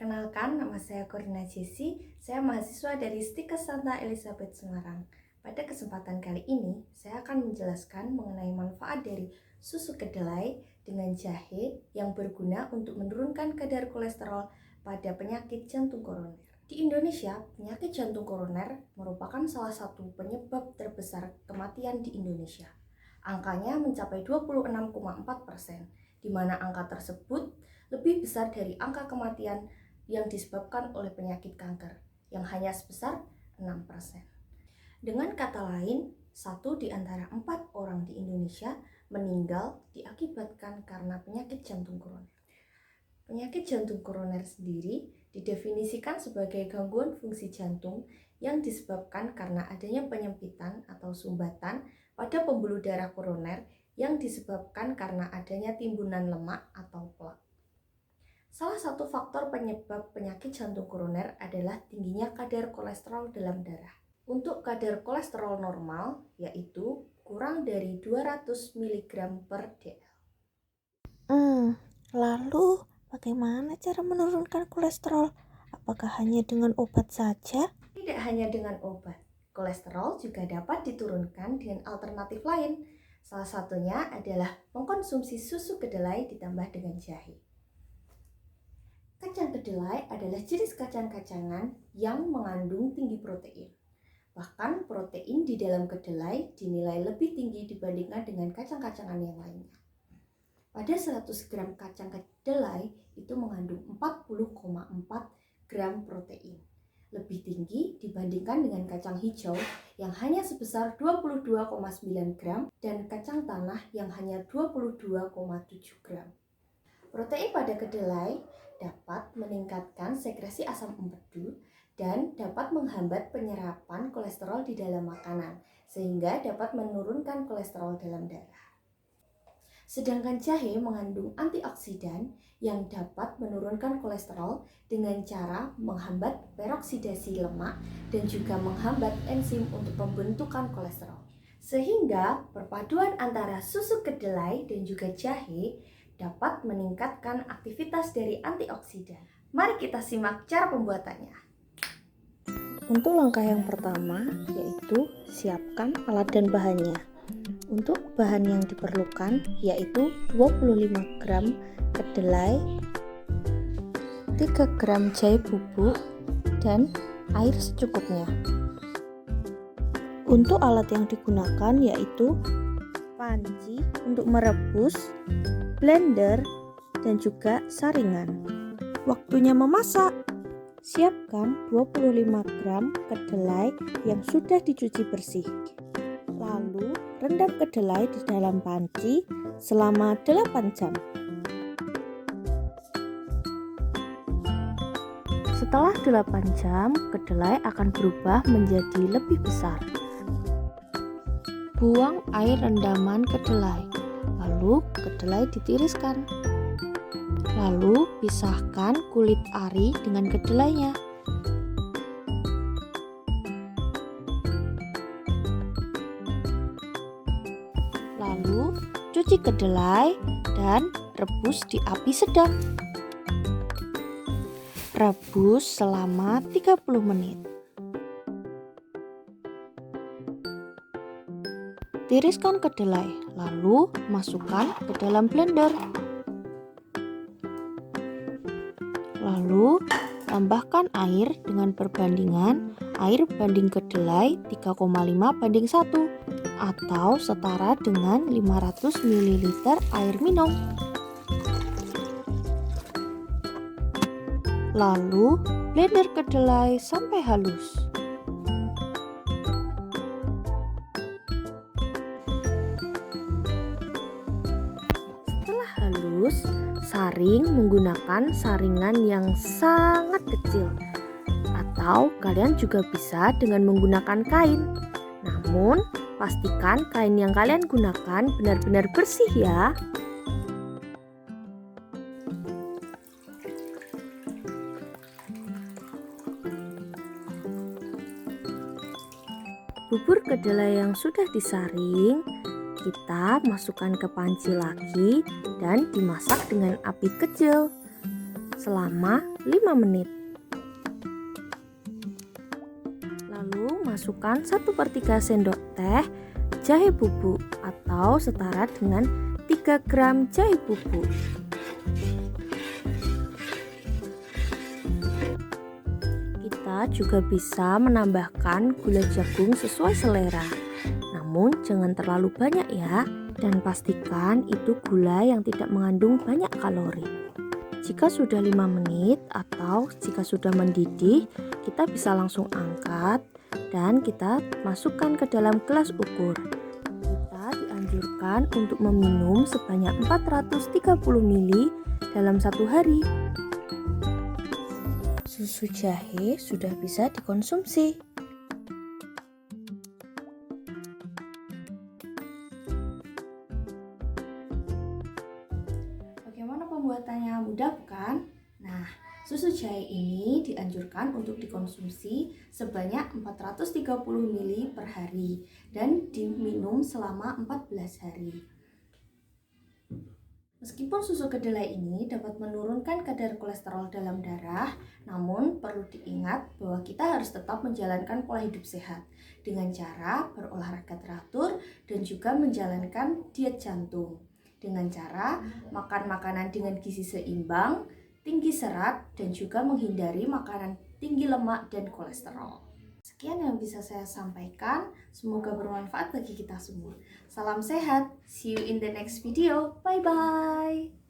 Perkenalkan, nama saya Corina Jessi. Saya mahasiswa dari Stikes Santa Elizabeth Semarang. Pada kesempatan kali ini, saya akan menjelaskan mengenai manfaat dari susu kedelai dengan jahe yang berguna untuk menurunkan kadar kolesterol pada penyakit jantung koroner. Di Indonesia, penyakit jantung koroner merupakan salah satu penyebab terbesar kematian di Indonesia. Angkanya mencapai 26,4%, di mana angka tersebut lebih besar dari angka kematian yang disebabkan oleh penyakit kanker, yang hanya sebesar 6%. Dengan kata lain, 1 di antara 4 orang di Indonesia meninggal diakibatkan karena penyakit jantung koroner. Penyakit jantung koroner sendiri didefinisikan sebagai gangguan fungsi jantung yang disebabkan karena adanya penyempitan atau sumbatan pada pembuluh darah koroner yang disebabkan karena adanya timbunan lemak atau plak. Salah satu faktor penyebab penyakit jantung koroner adalah tingginya kadar kolesterol dalam darah. Untuk kadar kolesterol normal, yaitu kurang dari 200 mg per dl. Lalu bagaimana cara menurunkan kolesterol? Apakah hanya dengan obat saja? Tidak hanya dengan obat, kolesterol juga dapat diturunkan dengan alternatif lain. Salah satunya adalah mengkonsumsi susu kedelai ditambah dengan jahe. Kacang kedelai adalah jenis kacang-kacangan yang mengandung tinggi protein. Bahkan protein di dalam kedelai dinilai lebih tinggi dibandingkan dengan kacang-kacangan yang lainnya. Pada 100 gram kacang kedelai itu mengandung 40,4 gram protein. Lebih tinggi dibandingkan dengan kacang hijau yang hanya sebesar 22,9 gram dan kacang tanah yang hanya 22,7 gram. Protein pada kedelai dapat meningkatkan sekresi asam empedu dan dapat menghambat penyerapan kolesterol di dalam makanan, sehingga dapat menurunkan kolesterol dalam darah. Sedangkan jahe mengandung antioksidan yang dapat menurunkan kolesterol dengan cara menghambat peroksidasi lemak dan juga menghambat enzim untuk pembentukan kolesterol. Sehingga perpaduan antara susu kedelai dan juga jahe dapat meningkatkan aktivitas dari antioksidan. Mari kita simak cara pembuatannya. Untuk langkah yang pertama yaitu siapkan alat dan bahannya. Untuk bahan yang diperlukan yaitu 25 gram kedelai, 3 gram jahe bubuk, dan air secukupnya. Untuk alat yang digunakan yaitu panci untuk merebus, blender, dan juga saringan. Waktunya memasak. Siapkan 25 gram kedelai yang sudah dicuci bersih. Lalu rendam kedelai di dalam panci selama 8 jam. Setelah 8 jam, kedelai akan berubah menjadi lebih besar. Buang air rendaman kedelai. Lalu kedelai ditiriskan. Lalu pisahkan kulit ari dengan kedelainya. Lalu cuci kedelai dan rebus di api sedang. Rebus selama 30 menit. Tiriskan kedelai, lalu masukkan ke dalam blender. Lalu tambahkan air dengan perbandingan air banding kedelai 3,5:1 atau setara dengan 500 ml air minum. Lalu blender kedelai sampai halus. Setelah halus, saring menggunakan saringan yang sangat kecil, atau kalian juga bisa dengan menggunakan kain. Namun, pastikan kain yang kalian gunakan benar-benar bersih ya. Bubur kedelai yang sudah disaring kita masukkan ke panci lagi dan dimasak dengan api kecil selama 5 menit. Lalu masukkan 1/3 sendok teh jahe bubuk atau setara dengan 3 gram jahe bubuk. Kita juga bisa menambahkan gula jagung sesuai selera. Namun jangan terlalu banyak ya, dan pastikan itu gula yang tidak mengandung banyak kalori. Jika sudah 5 menit atau jika sudah mendidih, kita bisa langsung angkat dan kita masukkan ke dalam gelas ukur. Kita dianjurkan untuk meminum sebanyak 430 ml dalam 1 hari. Susu jahe sudah bisa dikonsumsi. Bagaimana pembuatannya, mudah bukan? Nah, susu jahe ini dianjurkan untuk dikonsumsi sebanyak 430 ml per hari dan diminum selama 14 hari. Meskipun susu kedelai ini dapat menurunkan kadar kolesterol dalam darah, namun perlu diingat bahwa kita harus tetap menjalankan pola hidup sehat dengan cara berolahraga teratur dan juga menjalankan diet jantung. Dengan cara makan makanan dengan gizi seimbang, tinggi serat, dan juga menghindari makanan tinggi lemak dan kolesterol. Sekian yang bisa saya sampaikan, semoga bermanfaat bagi kita semua. Salam sehat, see you in the next video, bye-bye.